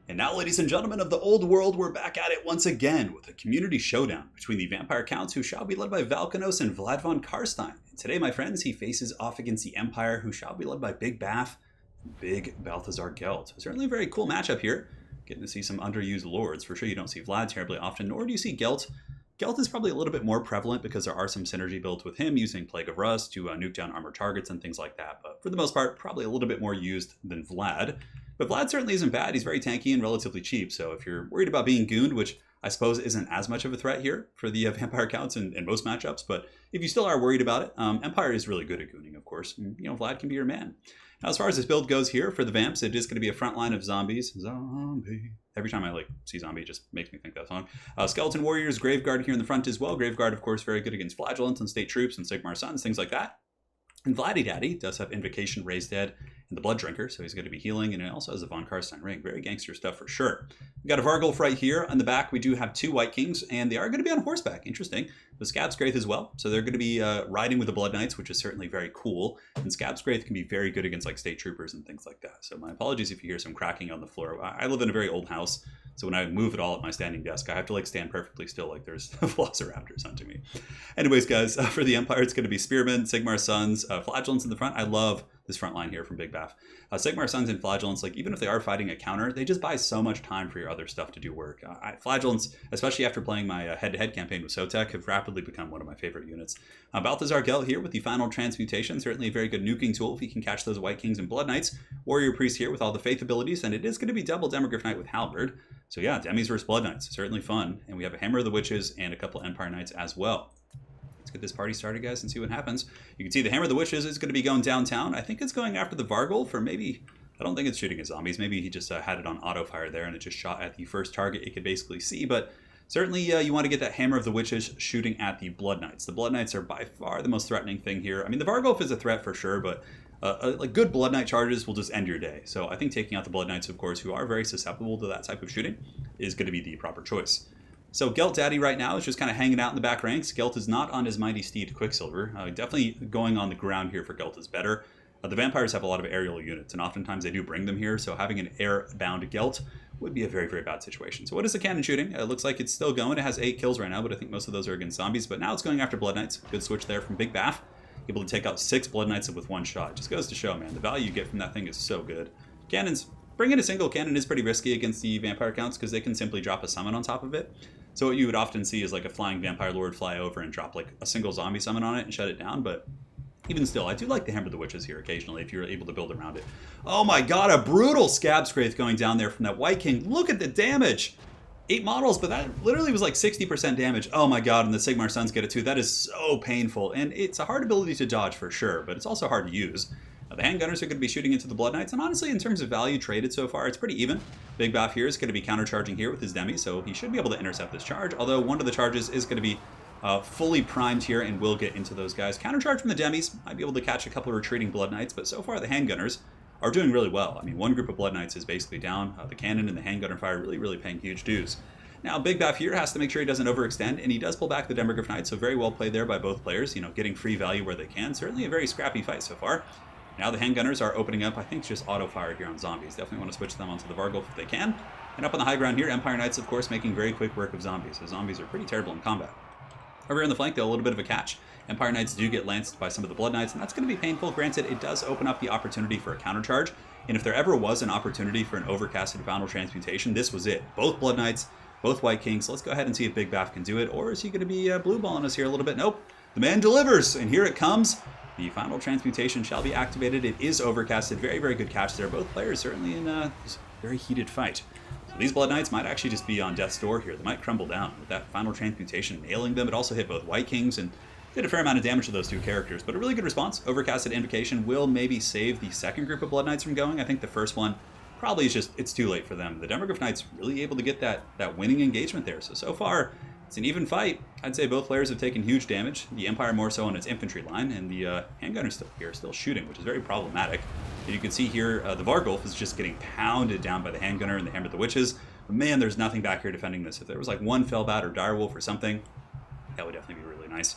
And now, ladies and gentlemen of the old world, we're back at it once again with a community showdown between the vampire counts, who shall be led by Valkanos and Vlad von Karstein. And today, my friends, he faces off against the Empire, who shall be led by Big Baff and Big Balthazar GELT. Certainly a very cool matchup here. Getting to see some underused lords. For sure, you don't see Vlad terribly often, nor do you see GELT. GELT is probably a little bit more prevalent because there are some synergy builds with him using Plague of Rust to nuke down armored targets and things like that. But for the most part, probably a little bit more used than Vlad. But Vlad certainly isn't bad. He's very tanky and relatively cheap. So if you're worried about being gooned, which I suppose isn't as much of a threat here for the vampire counts in most matchups, but if you still are worried about it, Empire is really good at gooning, of course. And, Vlad can be your man. Now, as far as this build goes here for the Vamps, it is going to be a front line of zombies. Zombie. Every time I see zombie, it just makes me think that song. Skeleton Warriors, Graveguard here in the front as well. Graveguard, of course, very good against Flagellants and State Troops and Sigmar Sons, things like that. And Vladdy Daddy does have Invocation, Raise Dead, and the Blood Drinker, so he's going to be healing, and it also has a Von Karstein ring. Very gangster stuff for sure. We've got a Vargulf right here. On the back, we do have two White Kings, and they are going to be on horseback. Interesting. The Scabscraith as well, so they're going to be riding with the Blood Knights, which is certainly very cool. And Scabscraith can be very good against like State Troopers and things like that. So my apologies if you hear some cracking on the floor. I live in a very old house, so when I move at all at my standing desk, I have to stand perfectly still like there's velociraptors hunting me. Anyways, guys, for the Empire, it's going to be Spearmen, Sigmar Sons, Flagellants in the front. I love this front line here from Big Baff. Sigmar Sons and Flagellants, even if they are fighting a counter, they just buy so much time for your other stuff to do work. Flagellants, especially after playing my head-to-head campaign with Sotek, have rapidly become one of my favorite units. Balthazar GELT here with the final transmutation, certainly a very good nuking tool if you can catch those White Kings and Blood Knights. Warrior Priest here with all the Faith abilities, and it is going to be double Demogryph Knight with Halberd. So yeah, Demis versus Blood Knights, certainly fun. And we have a Hammer of the Witches and a couple Empire Knights as well. Let's get this party started, guys, and see what happens. You can see the Hammer of the Witches is going to be going downtown. I think it's going after the Vargulf, or maybe, I don't think it's shooting at zombies. Maybe he just had it on auto fire there, and it just shot at the first target it could basically see. But certainly you want to get that Hammer of the Witches shooting at the Blood Knights. The Blood Knights are by far the most threatening thing here. I mean, the Vargulf is a threat for sure, but good Blood Knight charges will just end your day. So I think taking out the Blood Knights, of course, who are very susceptible to that type of shooting, is going to be the proper choice. So GELT Daddy right now is just kind of hanging out in the back ranks. GELT is not on his mighty steed Quicksilver. Definitely going on the ground here for GELT is better. The vampires have a lot of aerial units, and oftentimes they do bring them here, so having an air-bound GELT would be a very, very bad situation. So what is the cannon shooting? It looks like it's still going. It has 8 kills right now, but I think most of those are against zombies. But now it's going after Blood Knights. Good switch there from Big Baff. Able to take out 6 Blood Knights with one shot. Just goes to show, man, the value you get from that thing is so good. Cannons, bringing a single cannon is pretty risky against the vampire counts because they can simply drop a summon on top of it. So what you would often see is like a flying vampire lord fly over and drop like a single zombie summon on it and shut it down. But even still, I do like the Hammer of the Witches here occasionally if you're able to build around it. Oh my god, a brutal Scabscraith going down there from that White King. Look at the damage! 8 models, but that literally was like 60% damage. Oh my god, and the Sigmar Sons get it too. That is so painful. And it's a hard ability to dodge for sure, but it's also hard to use. The handgunners are going to be shooting into the Blood Knights, and honestly, in terms of value traded so far, it's pretty even. Big Baff here is going to be countercharging here with his Demi, so he should be able to intercept this charge, although one of the charges is going to be fully primed here and will get into those guys. Countercharge from the Demis, might be able to catch a couple of retreating Blood Knights, but so far the handgunners are doing really well. I mean, one group of Blood Knights is basically down. The cannon and the handgunner fire really, really paying huge dues. Now, Big Baff here has to make sure he doesn't overextend, and he does pull back the Demogryph Knight, so very well played there by both players, getting free value where they can. Certainly a very scrappy fight so far. Now the handgunners are opening up, I think, just auto fire here on zombies. Definitely want to switch them onto the Vargulf if they can. And up on the high ground here, Empire Knights, of course, making very quick work of zombies. So zombies are pretty terrible in combat. Over here on the flank, though, a little bit of a catch. Empire Knights do get lanced by some of the Blood Knights, and that's going to be painful. Granted, it does open up the opportunity for a countercharge. And if there ever was an opportunity for an overcasted final transmutation, this was it. Both Blood Knights, both White Kings. So let's go ahead and see if Big Baff can do it. Or is he going to be blue balling us here a little bit? Nope. The man delivers, and here it comes. The final transmutation shall be activated. It is overcasted. Very, very good catch there. Both players certainly in a very heated fight. So these Blood Knights might actually just be on death's door here. They might crumble down with that final transmutation nailing them. It also hit both White Kings and did a fair amount of damage to those two characters. But a really good response. Overcasted Invocation will maybe save the second group of Blood Knights from going. I think the first one probably is just, it's too late for them. The Demogryph Knights really able to get that winning engagement there. So far, it's an even fight. I'd say both players have taken huge damage. The Empire more so on its infantry line, and the handgunners still shooting, which is very problematic. And you can see here, the Vargulf is just getting pounded down by the handgunner and the Hammer of the Witches. But man, there's nothing back here defending this. If there was like one Fellbat or Direwolf or something, that would definitely be really nice.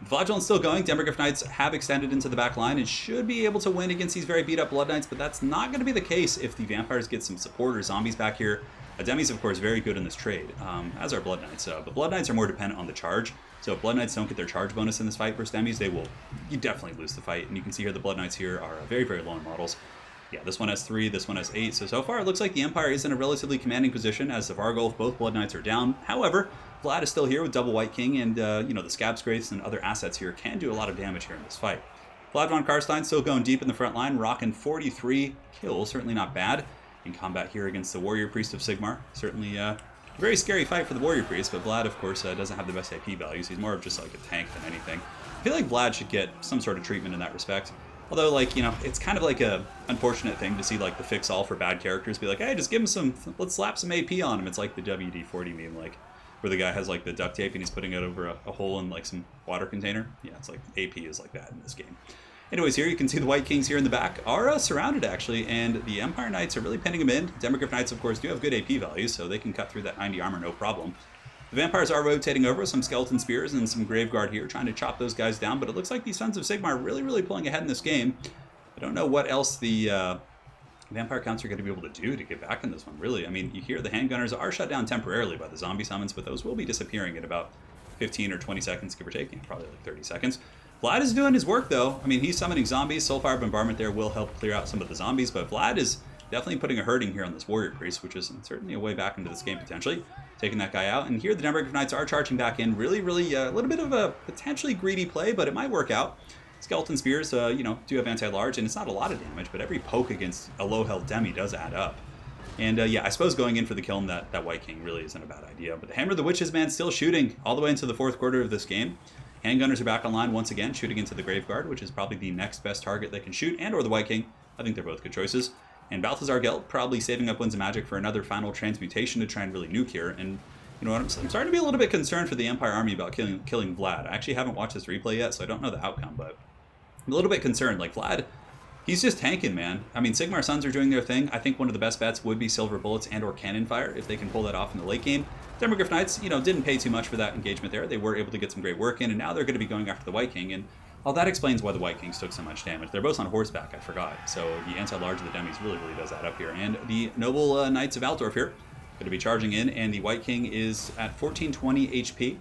Flagellant's still going. Demogryph Knights have extended into the back line and should be able to win against these very beat up Blood Knights, but that's not going to be the case if the Vampires get some support or zombies back here. Demi's, of course, very good in this trade, as are Blood Knights, but Blood Knights are more dependent on the charge. So if Blood Knights don't get their charge bonus in this fight versus Demis, you definitely lose the fight. And you can see here the Blood Knights here are very, very low in models. Yeah, this one has 3, this one has 8. So far it looks like the Empire is in a relatively commanding position as the Vargolf, both Blood Knights are down. However, Vlad is still here with double White King, and the Scab Scraths and other assets here can do a lot of damage here in this fight. Vlad von Karstein still going deep in the front line, rocking 43 kills, certainly not bad in combat here against the Warrior Priest of Sigmar. Certainly a very scary fight for the Warrior Priest, but Vlad, of course, doesn't have the best AP values. He's more of just like a tank than anything. I feel like Vlad should get some sort of treatment in that respect. Although, like, it's kind of like a unfortunate thing to see, like, the fix-all for bad characters be like, hey, just give him some, let's slap some AP on him. It's like the WD-40 meme, like, where the guy has, like, the duct tape and he's putting it over a hole in, like, some water container. Yeah, it's like AP is like that in this game. Anyways, here you can see the White Kings here in the back are surrounded, actually, and the Empire Knights are really pinning them in. Demogryph Knights, of course, do have good AP values, so they can cut through that 90 armor no problem. The Vampires are rotating over, some Skeleton Spears and some Graveguard here, trying to chop those guys down, but it looks like these Sons of Sigmar are really, really pulling ahead in this game. I don't know what else the Vampire Counts are going to be able to do to get back in this one, really. I mean, you hear the Handgunners are shut down temporarily by the zombie summons, but those will be disappearing in about 15 or 20 seconds, give or take, probably like 30 seconds. Vlad is doing his work, though. I mean, he's summoning zombies. Soulfire Bombardment there will help clear out some of the zombies, but Vlad is definitely putting a hurting here on this Warrior Priest, which is certainly a way back into this game, potentially. Taking that guy out. And here the Demogryph Knights are charging back in. Really, really a little bit of a potentially greedy play, but it might work out. Skeleton Spears, do have anti-large, and it's not a lot of damage, but every poke against a low-health Demi does add up. And yeah, I suppose going in for the kill on that White King really isn't a bad idea. But the Hammer of the Witches, man, still shooting all the way into the 4th quarter of this game. Handgunners are back online once again, shooting into the Graveguard, which is probably the next best target they can shoot, and or the White King. I think they're both good choices. And Balthazar Gelt probably saving up Winds of Magic for another final transmutation to try and really nuke here. And you know what, I'm starting to be a little bit concerned for the Empire army about killing Vlad. I actually haven't watched this replay yet, so I don't know the outcome, but I'm a little bit concerned. Like, Vlad, he's just tanking, man. I mean, Sigmar Sons are doing their thing. I think one of the best bets would be Silver Bullets and or Cannon Fire, if they can pull that off in the late game. Demogryph Knights, didn't pay too much for that engagement there. They were able to get some great work in, and now they're going to be going after the White King, and well, that explains why the White Kings took so much damage. They're both on horseback, I forgot. So the anti-large of the Demis really, really does add up here. And the Noble Knights of Altdorf here going to be charging in, and the White King is at 1420 HP.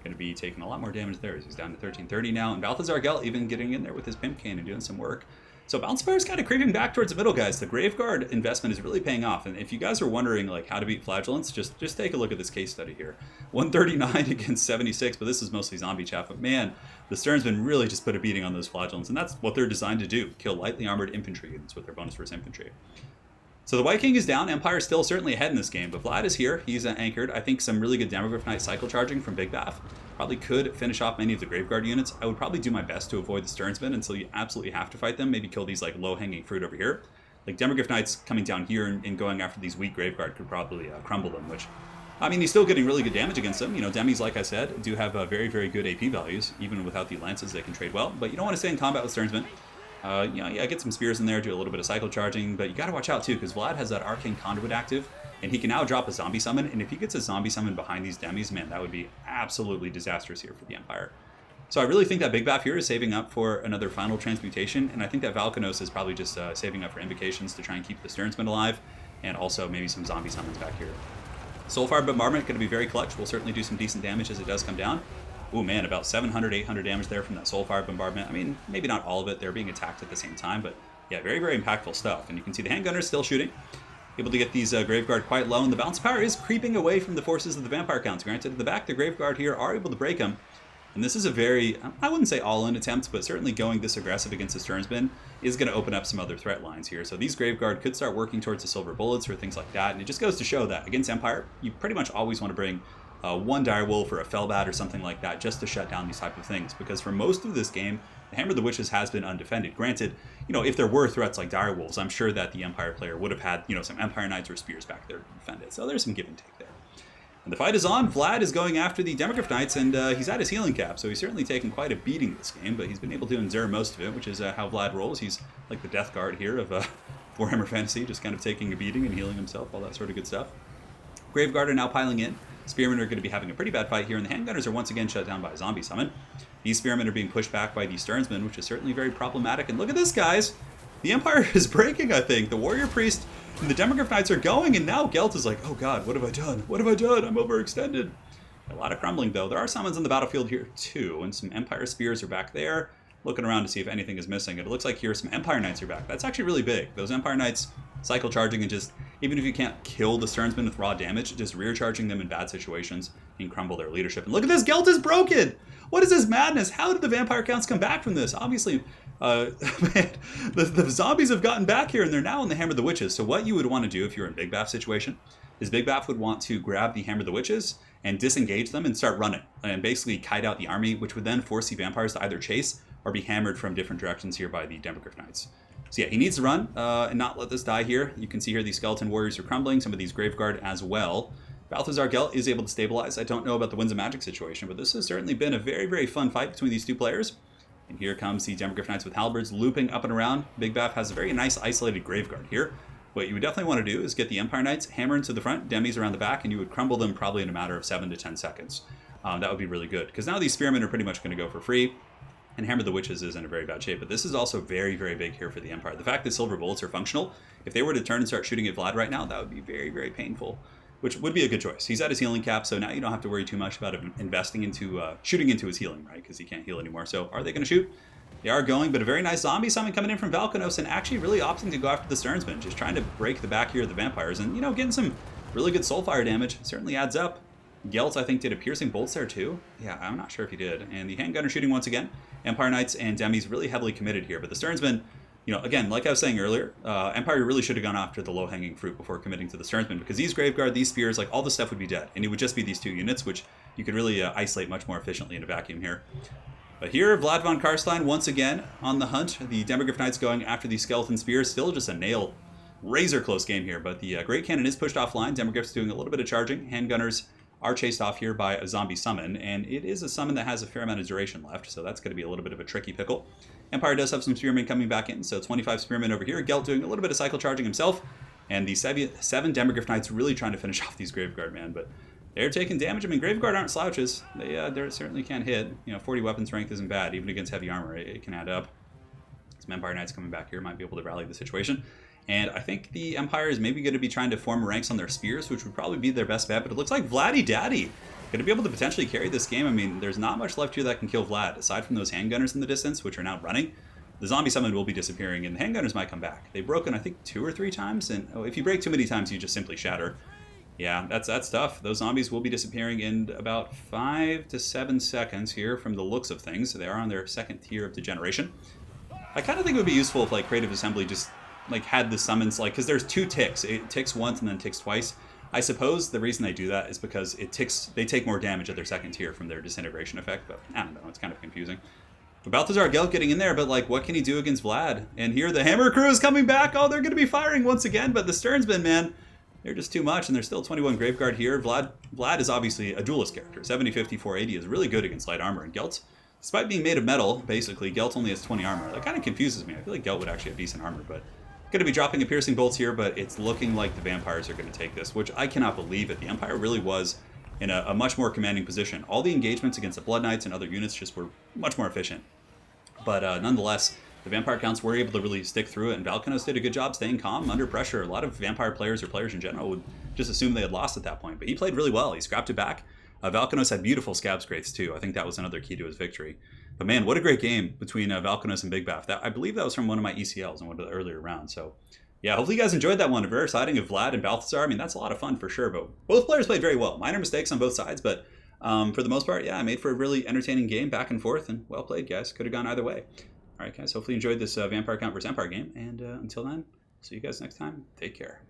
Going to be taking a lot more damage there as he's down to 1330 now. And Balthazar Gelt even getting in there with his Pimp Cane and doing some work. So Bounce is kind of creeping back towards the middle, guys. The Graveguard investment is really paying off. And if you guys are wondering like how to beat Flagellants, just take a look at this case study here. 139 against 76, but this is mostly zombie chat. But man, the Sternsmen really just put a beating on those Flagellants, and that's what they're designed to do. Kill lightly armored infantry units with their bonus versus infantry. So the White King is down. Empire is still certainly ahead in this game, but Vlad is here. He's anchored. I think some really good Demogryph Knight cycle charging from Big Bath probably could finish off many of the Graveguard units. I would probably do my best to avoid the Sternsmen until you absolutely have to fight them. Maybe kill these like low-hanging fruit over here. Like Demogryph Knights coming down here and going after these weak Graveguard could probably crumble them, which, I mean, he's still getting really good damage against them. Demis, like I said, do have very, very good AP values. Even without the Lances, they can trade well. But you don't want to stay in combat with Sternsmen. Yeah, get some spears in there, do a little bit of cycle charging, but you got to watch out too, because Vlad has that Arcane Conduit active, and he can now drop a zombie summon, and if he gets a zombie summon behind these Demis, man, that would be absolutely disastrous here for the Empire. So I really think that Big Bath here is saving up for another final transmutation, and I think that Valkanos is probably just saving up for invocations to try and keep the Sternsmen alive, and also maybe some zombie summons back here. Soulfire Bombardment going to be very clutch. We'll certainly do some decent damage as it does come down. Oh man, about 700, 800 damage there from that Soulfire Bombardment. I mean, maybe not all of it. They're being attacked at the same time, but yeah, very, very impactful stuff. And you can see the Handgunners still shooting. Able to get these Graveguard quite low, and the bounce power is creeping away from the forces of the Vampire Counts. Granted, at the back, the Graveguard here are able to break them. And this is a very, I wouldn't say all-in attempt, but certainly going this aggressive against the Sternsmen is going to open up some other threat lines here. So these Graveguard could start working towards the Silver Bullets or things like that. And it just goes to show that against Empire, you pretty much always want to bring one Direwolf or a Fellbat or something like that just to shut down these type of things. Because for most of this game, the Hammer of the Witches has been undefended. Granted, if there were threats like Direwolves, I'm sure that the Empire player would have had, some Empire Knights or Spears back there to defend it. So there's some give and take there. And the fight is on. Vlad is going after the Demogryph Knights, and he's at his healing cap, so he's certainly taken quite a beating this game, but he's been able to endure most of it, which is how Vlad rolls. He's like the Death Guard here of Warhammer Fantasy, just kind of taking a beating and healing himself, all that sort of good stuff. Graveguard are now piling in. Spearmen are going to be having a pretty bad fight here, and the handgunners are once again shut down by a zombie summon. These spearmen are being pushed back by the Stearnsmen, which is certainly very problematic. And look at this, guys! The Empire is breaking, I think. The Warrior Priest and the Demogryph Knights are going, and now GELT is like, oh god, what have I done? What have I done? I'm overextended. A lot of crumbling, though. There are summons on the battlefield here, too, and some Empire Spears are back there, looking around to see if anything is missing. And it looks like here some Empire Knights are back. That's actually really big. Those Empire Knights cycle charging and just, even if you can't kill the Stearnsmen with raw damage, just rear charging them in bad situations and crumble their leadership. And look at this, GELT is broken! What is this madness? How did the vampire counts come back from this? Obviously, man, the zombies have gotten back here and they're now in the Hammer of the Witches. So what you would want to do if you're in Big Baff situation is Big Baff would want to grab the Hammer of the Witches and disengage them and start running and basically kite out the army, which would then force the vampires to either chase or be hammered from different directions here by the Demogryph Knights. So yeah, he needs to run and not let this die here. You can see here these skeleton warriors are crumbling, some of these Graveguard as well. Balthazar GELT is able to stabilize. I don't know about the Winds of Magic situation, but this has certainly been a very, very fun fight between these two players. And here comes the Demogryph Knights with halberds looping up and around. Big Baff has a very nice isolated Graveguard here. What you would definitely want to do is get the Empire Knights, hammer into the front, demis around the back, and you would crumble them probably in a matter of 7 to 10 seconds. That would be really good, because now these Spearmen are pretty much going to go for free, and Hammer the Witches is in a very bad shape. But this is also very, very big here for the Empire. The fact that Silver Bullets are functional, if they were to turn and start shooting at Vlad right now, that would be very, very painful, which would be a good choice. He's at his healing cap, so now you don't have to worry too much about investing into shooting into his healing, right? Because he can't heal anymore. So are they going to shoot? They are going, but a very nice zombie summon coming in from Valkanos and actually really opting to go after the Stearnsmen, just trying to break the back here of the vampires. And, you know, getting some really good soulfire damage certainly adds up. GELT, I think, did a piercing bolts there too. Yeah, I'm not sure if he did. And the handgunner shooting once again. Empire Knights and Demis really heavily committed here, but the Stearnsmen, you know, again, like I was saying earlier, Empire really should have gone after the low-hanging fruit before committing to the Stearnsmen, because these Graveguard, these Spears, like all the stuff would be dead, and it would just be these two units, which you could really isolate much more efficiently in a vacuum here. But here, Vlad von Karstein once again on the hunt. The Demogryph Knights going after the Skeleton Spears. Still just a nail, razor close game here, but the Great Cannon is pushed offline. Demogryph's doing a little bit of charging. Handgunners are chased off here by a zombie summon, and it is a summon that has a fair amount of duration left, so that's going to be a little bit of a tricky pickle. Empire does have some Spearmen coming back in, so 25 Spearmen over here. GELT doing a little bit of cycle charging himself, and the 7 Demogryph Knights really trying to finish off these Graveguard, man, but they're taking damage. I mean, Graveguard aren't slouches. They certainly can't hit. You know, 40 weapon strength isn't bad, even against heavy armor. It can add up. Some Empire Knights coming back here might be able to rally the situation. And I think the Empire is maybe going to be trying to form ranks on their Spears, which would probably be their best bet. But it looks like Vladdy Daddy going to be able to potentially carry this game. I mean, there's not much left here that can kill Vlad, aside from those handgunners in the distance, which are now running. The zombie summon will be disappearing, and the handgunners might come back. They've broken, I think, 2 or 3 times, and if you break too many times, you just simply shatter. Yeah, that's tough. Those zombies will be disappearing in about 5 to 7 seconds here from the looks of things. They are on their second tier of degeneration. I kind of think it would be useful if, like, Creative Assembly just like had the summons, like, because there's 2 ticks. It ticks once and then ticks twice. I suppose the reason they do that is because they take more damage at their second tier from their disintegration effect, but I don't know, it's kind of confusing. But Balthazar GELT getting in there, but like, what can he do against Vlad? And here the Hammer crew is coming back. Oh, they're going to be firing once again, but the Stearnsmen, man, they're just too much, and there's still 21 Graveguard here. Vlad is obviously a duelist character. 70, 50, 480 is really good against light armor, and GELT, despite being made of metal, basically, GELT only has 20 armor. That kind of confuses me. I feel like GELT would actually have decent armor, but going to be dropping a piercing bolts here, but it's looking like the vampires are going to take this, which I cannot believe it. The Empire really was in a much more commanding position. All the engagements against the Blood Knights and other units just were much more efficient. But nonetheless, the vampire counts were able to really stick through it, and Valkanos did a good job staying calm under pressure. A lot of vampire players or players in general would just assume they had lost at that point, but he played really well. He scrapped it back. Valkanos had beautiful scab scrapes too. I think that was another key to his victory. But man, what a great game between Valkanos and Big Baff. I believe that was from one of my ECLs in one of the earlier rounds. So yeah, hopefully you guys enjoyed that one. A very exciting of Vlad and Balthazar. I mean, that's a lot of fun for sure, but both players played very well. Minor mistakes on both sides, but for the most part, yeah, I made for a really entertaining game back and forth, and well played, guys. Could have gone either way. All right, guys, hopefully you enjoyed this Vampire Count vs. Empire game, and until then, see you guys next time. Take care.